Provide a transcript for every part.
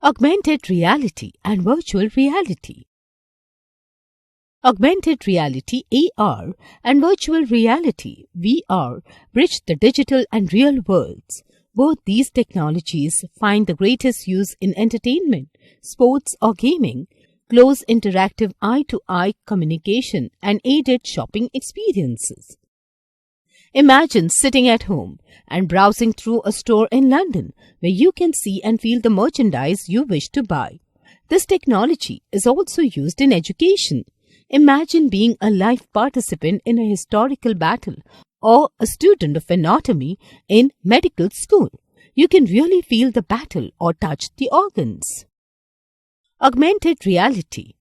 Augmented reality and virtual reality. Augmented reality (AR) and virtual reality (VR) bridge the digital and real worlds. Both these technologies find the greatest use in entertainment, sports or gaming, close interactive eye-to-eye communication and aided shopping experiences. Imagine sitting at home and browsing through a store in London where you can see and feel the merchandise you wish to buy. This technology is also used in education. Imagine being a live participant in a historical battle or a student of anatomy in medical school. You can really feel the battle or touch the organs. Augmented reality.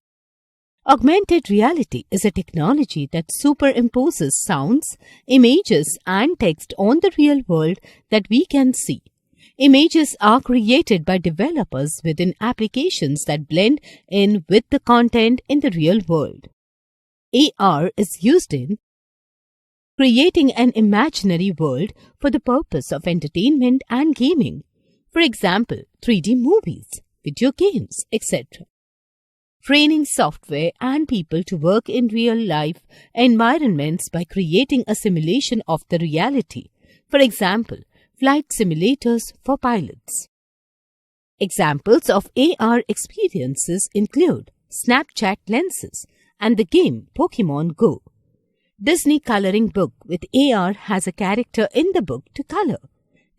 Augmented reality is a technology that superimposes sounds, images and text on the real world that we can see. Images are created by developers within applications that blend in with the content in the real world. AR is used in creating an imaginary world for the purpose of entertainment and gaming. For example, 3D movies, video games, etc. Training software and people to work in real-life environments by creating a simulation of the reality. For example, flight simulators for pilots. Examples of AR experiences include Snapchat lenses and the game Pokemon Go. Disney coloring book with AR has a character in the book to color.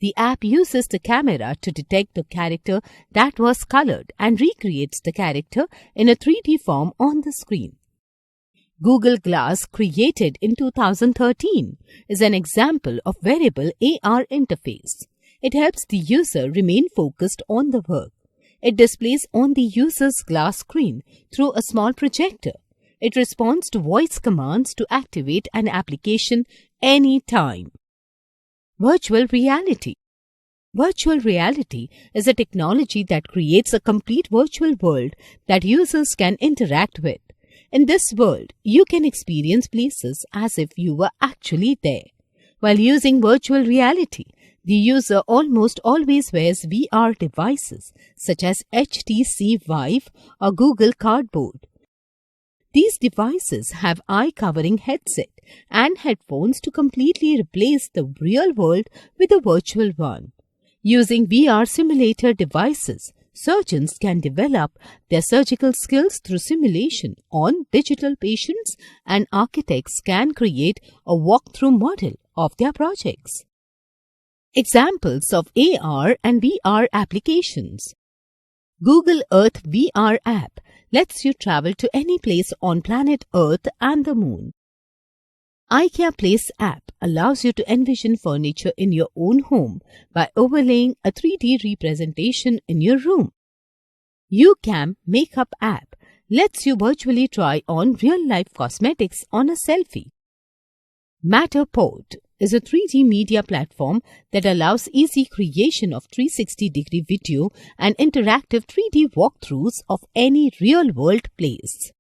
The app uses the camera to detect the character that was colored and recreates the character in a 3D form on the screen. Google Glass, created in 2013, is an example of wearable AR interface. It helps the user remain focused on the work. It displays on the user's glass screen through a small projector. It responds to voice commands to activate an application anytime. Virtual reality. Virtual reality is a technology that creates a complete virtual world that users can interact with. In this world, you can experience places as if you were actually there. While using virtual reality, the user almost always wears VR devices such as HTC Vive or Google Cardboard. These devices have eye-covering headset and headphones to completely replace the real world with a virtual one. Using VR simulator devices, surgeons can develop their surgical skills through simulation on digital patients, and architects can create a walkthrough model of their projects. Examples of AR and VR applications. Google Earth VR app lets you travel to any place on planet Earth and the Moon. IKEA Place app allows you to envision furniture in your own home by overlaying a 3D representation in your room. 𝐂𝐥𝐚𝐬𝐬 makeup app lets you virtually try on real-life cosmetics on a selfie. Matterport is a 3D media platform that allows easy creation of 360-degree video and interactive 3D walkthroughs of any real-world place.